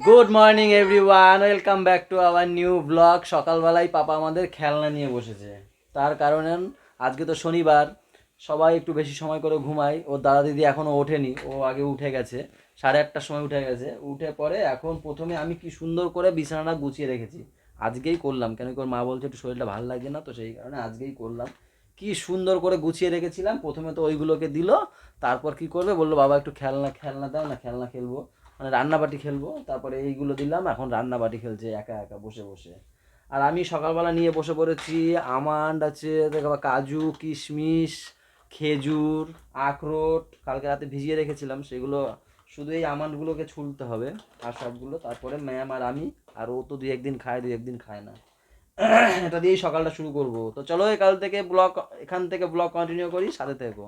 Good morning everyone, welcome back to our new blog. সকালবেলায় পাপা আমাদের খেলনা নিয়ে বসেছে। তার কারণে আজকে তো শনিবার, সবাই একটু বেশি সময় করে ঘুমায়। ওর দাদা দিদি এখনও ওঠেনি, ও আগে উঠে গেছে, 8:30টার সময় উঠে গেছে। উঠে পরে এখন প্রথমে আমি কি সুন্দর করে বিছানাটা গুছিয়ে রেখেছি, আজকেই করলাম। কেন কি ওর মা বলছে একটু শরীরটা ভালো লাগছে না, তো সেই কারণে আজকেই করলাম। কি সুন্দর করে গুছিয়ে রেখেছিলাম। প্রথমে তো ওইগুলোকে দিল, তারপর কি করবে বললো বাবা একটু খেলনা খেলনা দাও না, খেলনা খেলবো, মানে রান্নাবাটি খেলবো। তারপরে এইগুলো দিলাম, এখন রান্নাবাটি খেলছে একা একা বসে বসে। আর আমি সকালবেলা নিয়ে বসে পড়েছি আমন্ড আছে, দেখো কাজু কিশমিশ খেজুর আখরোট কালকে রাতে ভিজিয়ে রেখেছিলাম, সেগুলো শুধু এই আমন্ডগুলোকে ছুলতে হবে আর সবগুলো। তারপরে ম্যাম আর আমি, আর ও তো দুই একদিন খায়, দুই একদিন খায় না। এটা দিয়েই সকালটা শুরু করব। তো চলো কাল থেকে ব্লগ, এখান থেকে ব্লগ কন্টিনিউ করি, সাথে থেকো।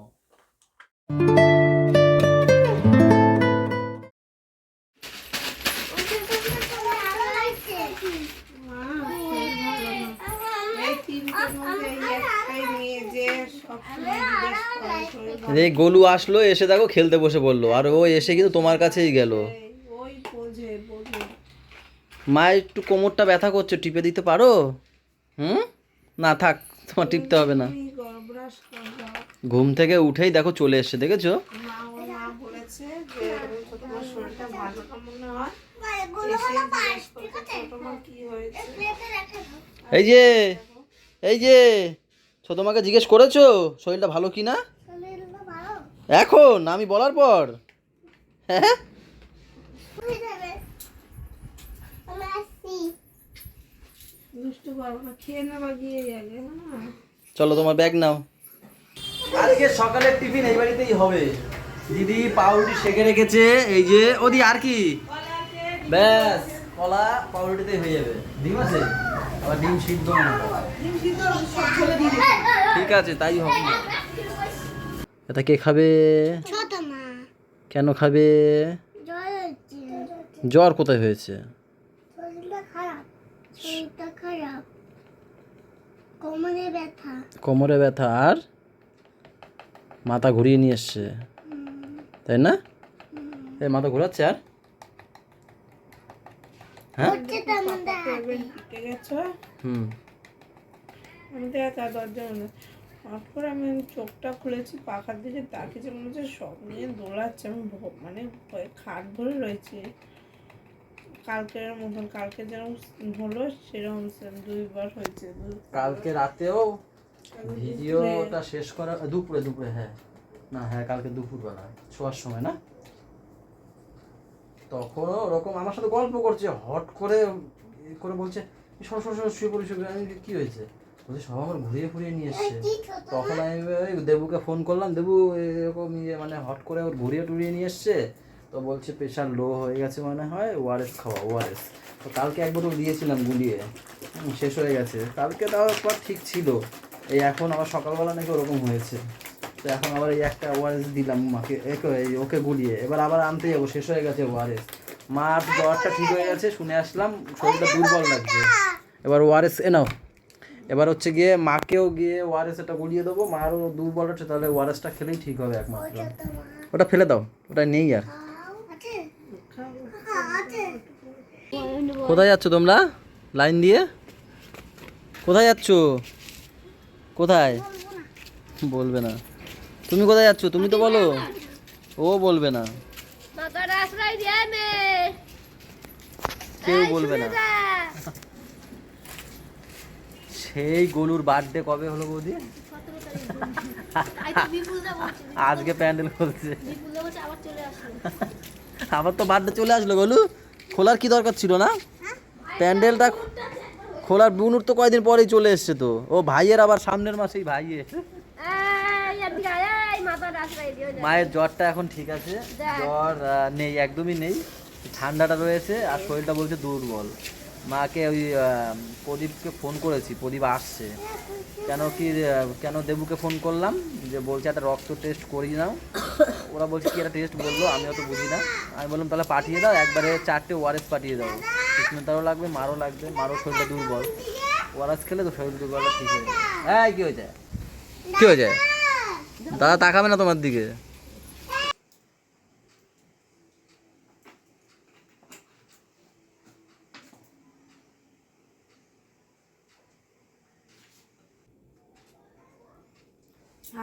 রে গোলু আসলো, এসে দেখো খেলতে বসে বললো, আর ও এসে কিন্তু তোমার কাছেই গেল। মা একটু কোমরটা ব্যথা করছে, টিপে দিতে পারো? হুম, না থাক, তোমার টিপতে হবে না। ঘুম থেকে উঠেই দেখো চলে এসছে, দেখেছো? এই যে এই যে ছোট মাকে জিজ্ঞেস করেছো শরীরটা ভালো কি না এখন আমি বলার পর? হ্যাঁ, চলো তোমার ব্যাগ নাও। আজকে সকালের টিফিন এই বাড়িতেই হবে। দিদি পাউরুটি সেকে রেখেছে, এই যে ওদি আর কি, ব্যাস কলা পাউরুটিতেই হয়ে যাবে। ডিম আছে, আবার ডিম সিদ্ধ না, ঠিক আছে তাই হবে না। এটা কে খাবে? কেন খাবে? জ্বর কোথায় হয়েছে? কোমরে ব্যথা আর মাথা ঘুরিয়ে নিয়ে এসছে, তাই না? এই মাথা ঘোরাচ্ছে আর হ্যাঁ আমি চোখটা খুলেছি, পাখার দিকে তাকিয়েছি, মনে হচ্ছে সব নিয়ে দৌড়াচ্ছে। আমি মানে খাট ধরে রয়েছে কালকের মতন। কালকে যেরকম হলো সেরকম দুইবার হয়েছে। কালকে রাতেও ভিডিওটা শেষ করা দুপুরে দুপুরে, হ্যাঁ না হ্যাঁ কালকে দুপুরবেলা শোয়ার সময় না, তখন ওরকম আমার সাথে গল্প করছে, হট করে করে বলছে সর সর সর শুয়ে পড়ি শুয়ে পড়ি। আমি কি হয়েছে বলছি সব আমার ঘুরিয়ে ফুরিয়ে নিয়ে এসছে। তখন আমি দেবুকে ফোন করলাম, দেবু এরকম মানে হট করে ওর ঘুরিয়ে টুরিয়ে নিয়ে এসছে। তো বলছে প্রেশার লো হয়ে গেছে মনে হয়, ওআরএস খাওয়া ওআরএস। তো কালকে এক বোতল দিয়েছিলাম গুলিয়ে, শেষ হয়ে গেছে। কালকে তাও পর ঠিক ছিল, এই এখন আবার সকালবেলা নাকি ওরকম হয়েছে। তো এখন আবার এই একটা ওআরএস দিলাম মাকে, ওকে গুলিয়ে, এবার আবার আনতে যাবো, শেষ হয়ে গেছে ওআরএস। মার জ্বরটা ঠিক হয়ে গেছে, শুনে আসলাম শরীরটা দুর্বল লাগছে, এবার ওআরএস নাও। এবার হচ্ছে গিয়ে মাকেও গিয়ে ওআরএস এটা গুলিয়ে দেবো, মারও দুর্বল হচ্ছে, তাহলে ওআরএসটা খেলেই ঠিক হবে একমাত্র। ওটা ফেলে দাও, ওটা নেই আর। কোথায় যাচ্ছ তোমরা লাইন দিয়ে? কোথায় যাচ্ছ? কোথায় বলবে না? তুমি কোথায় যাচ্ছ তুমি তো বলো। ও বলবে না, কেউ বলবে না। সেই গোলুর বার্থডে কবে হলো বৌদি? আজকে প্যান্ডেল খুলছে, আবার তো বার্থডে চলে আসলো। গোলু খোলার কি দরকার ছিল না? প্যান্ডেলটা খোলার বুনুর তো কয়দিন পরেই চলে এসছে তো। ও ভাইয়ের আবার সামনের মাসেই ভাইয়ে। মায়ের জ্বরটা এখন ঠিক আছে, জ্বর নেই, একদমই নেই, ঠান্ডাটা রয়েছে আর শরীরটা বলছে দুর্বল। মাকে ওই প্রদীপকে ফোন করেছি, প্রদীপ আসছে। কেন দেবুকে ফোন করলাম যে বলছে একটা রক্ত টেস্ট করিয়ে নাও। ওরা বলছে কি একটা টেস্ট বললো, আমিও তো বুঝি না। আমি বললাম তাহলে পাঠিয়ে দাও, একবারে 4টে ওআরএস পাঠিয়ে দাও, সুস্মিতারও লাগবে, মারও লাগবে, মারও শরীরটা দুর্বল। ওআরএস খেলে তো শরীর দুর্বলটা ঠিক হয়ে যায়। হ্যাঁ কী হয়ে যায়, কী হয়ে যায়? দাদা তাকাবে না তোমার দিকে।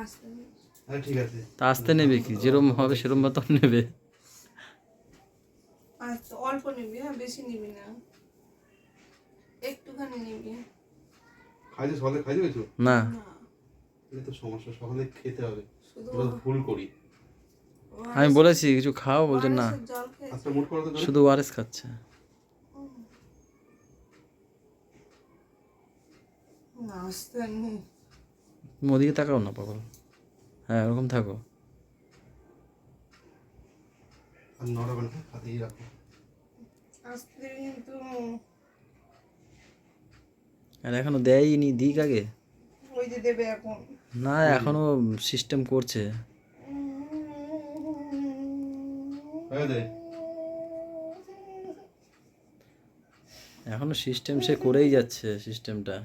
আসতে নেই। আরে ঠিক আছে। তা আসতে নেবে কি, যেরকম হবে সেরকম মতো নেবে। আচ্ছা অল্প নিবি, হ্যাঁ বেশি নিবি না, একটুখানি নিবি। খাইতে সকালে খাইতে পেয়েছো? না, না এটা তো সমস্যা, সকালে খেতে হবে। শুধু আমরা ভুল করি। আমি বলেছি কিছু খাও, বলছেন না, ওআরএস জল খেয়েছি। আচ্ছা মুট করো তো জোরে। শুধু ওয়ারেস খাচ্ছে। না আসতে নেই। ওদিকে তাকাও না পাগল। হ্যাঁ ওরকম থাকো। আর নড়াবে না, হাতেই রাখো। আসতে কিন্তু আর এখনো দেয়নি, দিক আগে। ওই যে দেবে এখন। না এখনো সিস্টেম করছে। হয়ে দে। এখনো সিস্টেম সে করেই যাচ্ছে সিস্টেমটা।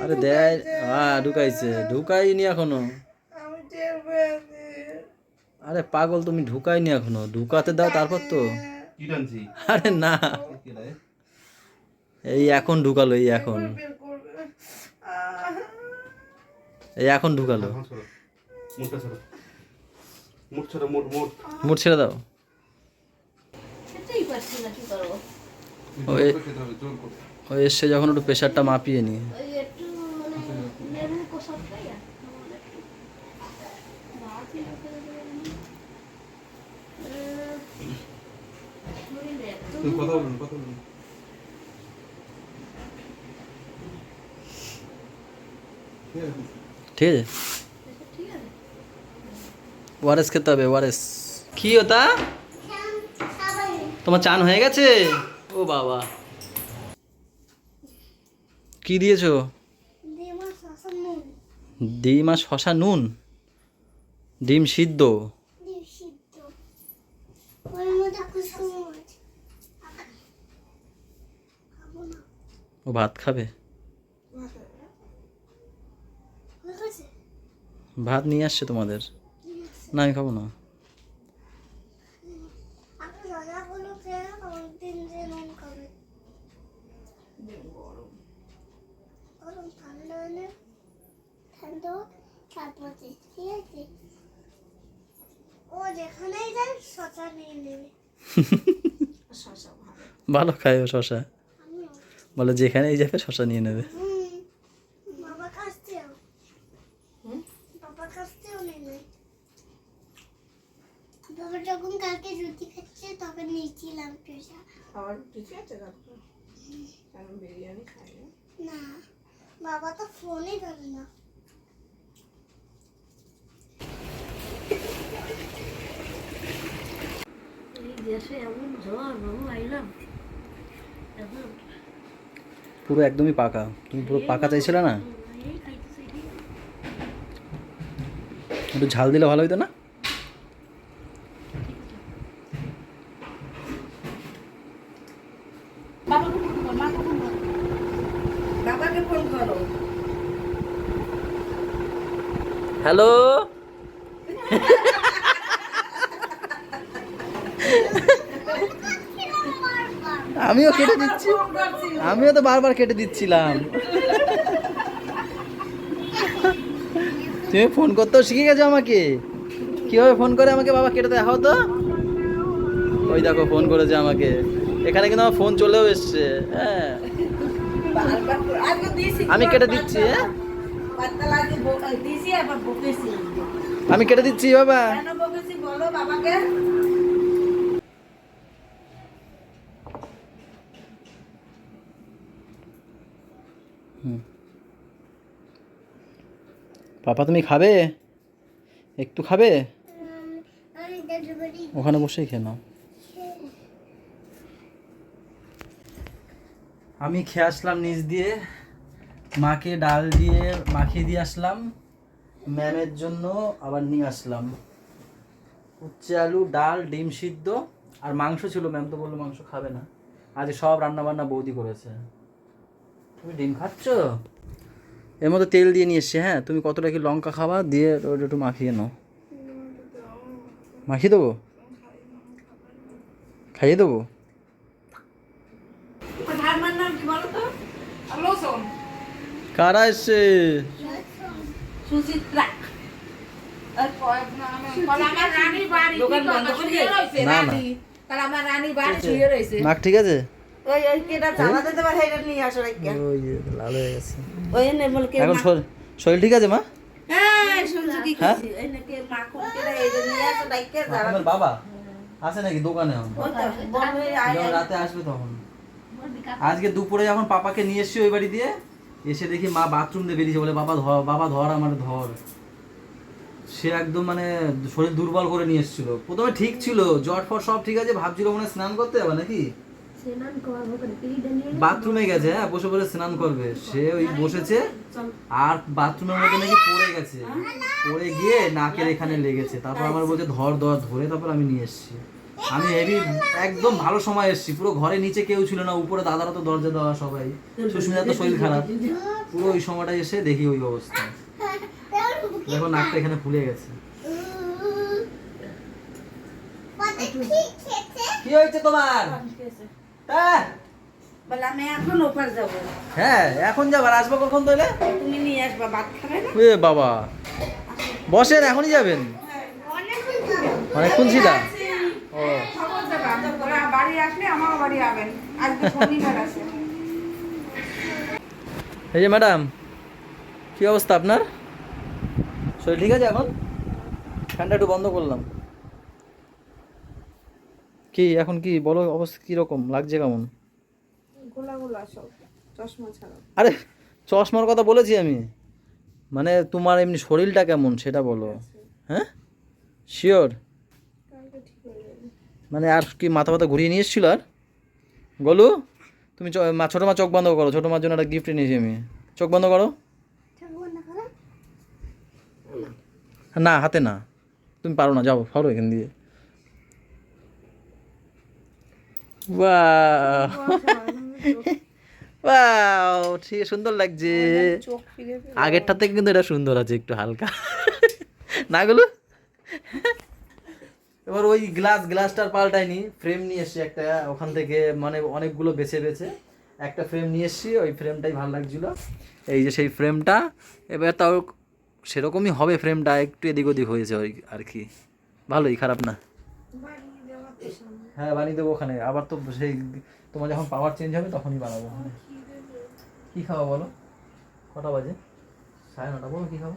আরে দেয়, হ্যাঁ ঢুকাইছে, ঢুকাইনি এখনো। আমি টের পেয়েছি। আরে পাগল তুমি, ঢুকাইনি এখনো, ঢুকাতে দাও তারপর তো। কি টানছি? আরে না, কি রে? এই এখন ঢুকালো, এই এখন, বের করবে। এই এখন ঢুকালো। হাত ছড়ো। মুটটা ছড়ো। মুট ছড়ো, মুট মুট। মুড ছেড়ে দাও। খেতেই পারছি না, কি করবো? ওই জোর করে খেতে হবে, জোর করে। ওই এসছে যখন একটু প্রেশারটা মাপিয়ে নি। ওই একটু মানে লেবু কষার খাই আর আমার একটু ভাতই মুখে দেবে না। শরীরে এত তুমি কথা বলুন, কথা বলুন। ঠিক আছে। ঠিক আছে, ঠিক আছে। ওয়ারেস খেতে হবে, ওয়ারেস। কি ওটা, তোমার চান হয়ে গেছে? ও বাবা, কি দিয়েছো? ডিম আর শশা নুন, ডিম সিদ্ধ। ও ভাত খাবে? ভাত নিয়ে আসছে তোমাদের? না আমি খাবো না। ও যেখানেই যায় শশা নিয়ে নেবে। শশা ভালো। ভালো খায় ও শশা, আমিও। বলে যেখানেই যাবে শশা নিয়ে নেবে। বাবার কাছ থেকেও। বাবার কাছ থেকেও নিয়ে নেয়। বাবা যখন কালকে রুটি খাচ্ছে তখন নিয়েছিলাম শশা। খাবার ঠিক আছে কাকু? কারণ বিরিয়ানি খাই না। না বাবা তো ফোনই ধরে না। এই দেশে এমন জ্বর বাবু, আইলাম এখন পুরো একদমই পাকা, তুমি পুরো পাকা চাইছিলে না? এই খাইতেছে কি একটু ঝাল দিলে ভালো হতো না? বাবাকে ফোন করো। হ্যালো, আমিও কেটে দিচ্ছি, আমিও তো বারবার কেটে দিচ্ছিলাম। তুমি ফোন করতেও শিখে গেছো আমাকে, কিভাবে ফোন করে আমাকে বাবা কেটে দেখাও তো। ওই দেখো ফোন করেছে আমাকে, এখানে কিন্তু আমার ফোন চলেও এসছে। হ্যাঁ আমি কেটে দিচ্ছি, হ্যাঁ আমি কেটে দিচ্ছি বাবা। বলো বাবাকে। পাপা তুমি খাবে? একটু খাবে? আমি ডেলিভারি ওখানে বসেই খেয়ে নাও। আমি খেয়ে আসলাম নিচ দিয়ে, মাকে ডাল দিয়ে মাখিয়ে দিয়ে আসলাম, ম্যামের জন্য আবার নিয়ে আসলাম উচ্ছে আলু ডাল ডিম সিদ্ধ আর মাংস ছিল। ম্যাম তো বললো মাংস খাবে না, আজ সব রান্না বান্না বৌদি করেছে। তুমি ডিম খাচ্ছ? এর মধ্যে তেল দিয়ে নিয়ে এসছি। হ্যাঁ তুমি কতটা কি লঙ্কা খাবা, দিয়ে ওটা একটু মাখিয়ে নাও। মাখিয়ে দেবো, খাইয়ে দেবো। ঠাম্মার নাম কি বলো তো? লসন। কারা এসছে? সুচিত্রা আমার রানী বাড়ি দোকান বন্ধ করে দিয়ে রয়েছে না, না। রানী তাহলে আমার রানী বাড়ি শুয়ে রয়েছে নাক ঠিক আছে? ওই ওই কেটা জানা দিতে পারে এটা নিয়ে আসো রাখিয়া ওই যে লাল হয়ে গেছে। ওই নে বল কে এখন শরীর ঠিক আছে মা? হ্যাঁ শুনছো কি হ্যাঁ? কইছি এই নাকি মাখন কেটা এটা নিয়ে আসো রাখিয়া জানা আমার বাবা আছে নাকি দোকানে এখন? ওই তো বড় হয়ে আয় যখন রাতে আসবে তখন। আজকে দুপুরে যখন পাপাকে নিয়ে এসছি ওই বাড়ি দিয়ে, এসে দেখি মা বাথরুম দিয়ে বেরিয়েছে, বলে বাবা ধর, বাবা ধর, আমার ধর। সে একদম মানে শরীর দুর্বল করে নিয়ে এসেছিল। প্রথমে ঠিক ছিল, জ্বর ফর সব ঠিক আছে, ভাবছিল মনে হয় স্নান করতে যাবে নাকি, বাথরুমে গেছে, হ্যাঁ বসে বসে স্নান করবে। সে ওই বসেছে আর বাথরুমের মধ্যে নাকি পড়ে গেছে, পড়ে গিয়ে নাকের এখানে লেগেছে। তারপর আমার বলছে ধর ধর, ধরে তারপর আমি নিয়ে এসেছি। আমি হেভি একদম ভালো সময় এসেছি, পুরো ঘরে নিচে কেউ ছিল না, উপরে দাদারা তো দরজা দেওয়া সবাই, সুস্মিতার তো শরীর খারাপ, পুরো ওই সময়টা এসে দেখি ওই অবস্থা। দেখো নাকটা এখানে ফুলে গেছে। কি হয়েছে তোমার? হ্যাঁ বলে আমি এখন ওপার যাব হ্যাঁ এখন যাবার, আসবো কখন তাহলে? তুমি নিয়ে আসবা ভাত খাবে না এ বাবা বসেন, এখনই যাবেন? অনেকক্ষণ ছিল। ও খবর দেবা ওরা বাড়ি আসলে আমার বাড়ি আবেন, আজকে শনিবার আছে। এই যে ম্যাডাম, কি অবস্থা আপনার? শরীর ঠিক আছে এখন? ফ্যানটা একটু বন্ধ করলাম। কি এখন কি বলো, অবস্থা কিরকম লাগছে, কেমন? গোলা গোলা সব, চশমা ছাড়া। আরে চশমার কথা বলেছি আমি, মানে তোমার এমনি শরীরটা কেমন সেটা বলো। হ্যাঁ শিওর? মানে আর কি মাথা ব্যথা ঘুরিয়ে নিয়ে এসেছিল? আর বলো তুমি ছোটো মা চোখ বন্ধ করো, ছোটো মার জন্য একটা গিফট নিয়েছি আমি, চোখ বন্ধ করো। না হাতে না, তুমি পারো না, যাও সরো এখান দিয়ে। বাহ ঠিক সুন্দর লাগছে, চোখ ফিরে আগেরটা থেকে কিন্তু এটা সুন্দর আছে একটু হালকা না গুলো। এবার ওই গ্লাসটার পাল্টাইনি, ফ্রেম নিয়ে এসছি একটা ওখান থেকে, মানে অনেকগুলো বেছে বেছে একটা ফ্রেম নিয়ে এসছি, ওই ফ্রেমটাই ভালো লাগছিল। এই যে সেই ফ্রেমটা, এবার তাও সেরকমই হবে ফ্রেমটা, একটু এদিক ওদিক হয়েছে ওই আর কি, ভালোই, খারাপ না। হ্যাঁ বানিয়ে দেবো ওখানে, আবার তো সেই তোমার যখন পাওয়ার চেঞ্জ হবে তখনই বানাবো ওখানে। কী খাওয়া বলো? কটা বাজে? 9:30, বলো কী খাবো?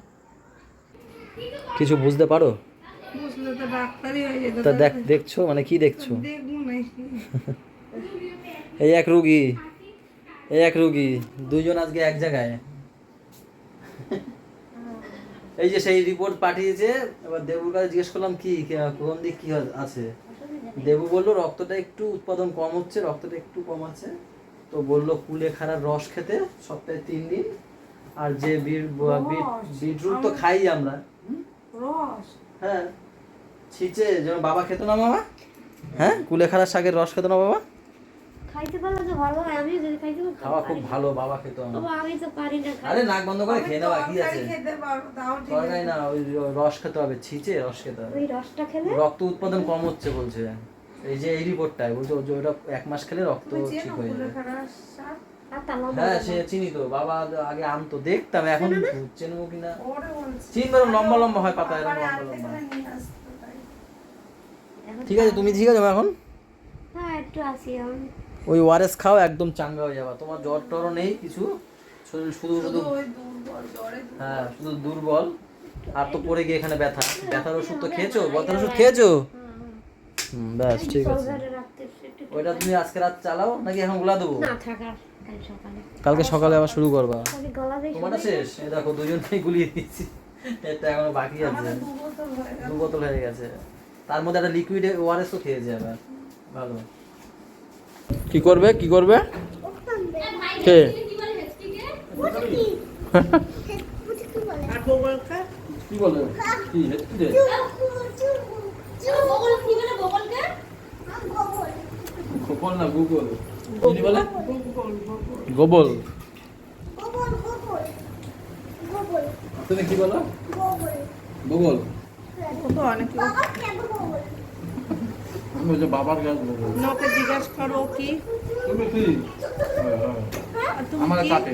কিছু বুঝতে পারো? বুঝলে তো ডাক্তারই হয়ে যেত। তা দেখছো মানে কি দেখছো? দেখবো নাকি? এই এক রুগী দুইজন আজকে এক জায়গায়। এই যে সেই রিপোর্ট পাঠিয়েছে, এবার দেবুর কাছে জিজ্ঞেস করলাম কি কোন দিক কি আছে, দেবু বললো রক্তটা একটু উৎপাদন কম হচ্ছে, রক্তটা একটু কম আছে, তো বললো কুলেখাড়ার রস খেতে সপ্তাহে 3 দিন, আর যে বিটরুট তো খাই আমরা। রস হ্যাঁ ছিচে যেন বাবা খেত না মামা, হ্যাঁ কুলেখাড়ার শাকের রস খেত না বাবা? খাইতে পারলে তো ভালো হয়, আমি যদি খাইতে পারতাম। খাওয়া খুব ভালো, বাবা খেত আমার। বাবা আমি তো পারি না খাইতে। আরে নাক বন্ধ করে খেয়ে নেওয়া কি আছে, খেতে পারবো তাও ঠিক তরকারি না, ওই রস খেতে হবে, ছিচে রস খেতে হবে। ওই রসটা খেলে রক্ত উৎপাদন কম হচ্ছে বলছে, এই যে এই রিপোর্টটাই বলছে যে ওটা 1 মাস খেলে রক্ত ঠিক হয়ে যাবে। আর তালা হ্যাঁ সে চিনি তো, বাবা আগে আনতো, দেখতাম, এখন চেনবো কিনা ওরে বলছি চিনবো, লম্বা লম্বা হয় পাতা, এরকম লম্বা লম্বা। এখন ঠিক আছে, তুমি ঠিক আছে এখন? হ্যাঁ একটু আসি আমি। ওই ওআরএস খাও, একদম চাঙ্গা হয়ে যাবে, তোমার জ্বর টরও নেই কিছু, শরীর শুধু শুধু হ্যাঁ শুধু দুর্বল, আর তো পড়ে গিয়ে এখানে ব্যথার ওষুধ তো খেয়েছো, ব্যথার ওষুধ খেয়েছো? ব্যাস ঠিক আছে। ঘরে রাখতে একটু ওইটা তুমি আজকে রাত চালাও নাকি এখন গুলা দেবো? না থাকার কাল সকালে। কালকে সকালে আবার শুরু করবা? তাহলে গলা দিয়ে তোমারটা শেষ, এই দেখো দুজনেই গুলিয়ে দিয়েছি, এটা এখনো বাকি আছে, 2 বোতল হয়ে গেছে, তার মধ্যে একটা লিকুইড ওআরএসও খেয়েছে আবার, ভালো। কি করবে কে? আর গোবরকা কি বলে কি হেঁটে দে? গোবল না গুগল, কি বলে? গোবল। তুমি কি বলো? গুগল। তো অনেক লোক আমি বলছি বাবার কাজ বলবো। লোকে জিজ্ঞাসা করো কি তুমি কি? আর তুমি আমার কি? কাটে।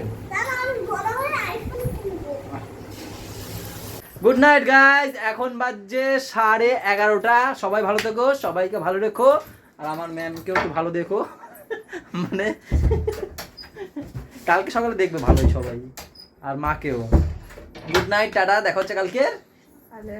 গুড নাইট গাইজ, এখন বাজছে 11:30। সবাই ভালো থেকো, সবাইকে ভালো রেখো, আর আমার ম্যামকেও একটু ভালো দেখো, মানে কালকে সকালে দেখবে ভালোই সবাই, আর মাকেও। গুড নাইট, টাটা, দেখা হচ্ছে কালকে। তাহলে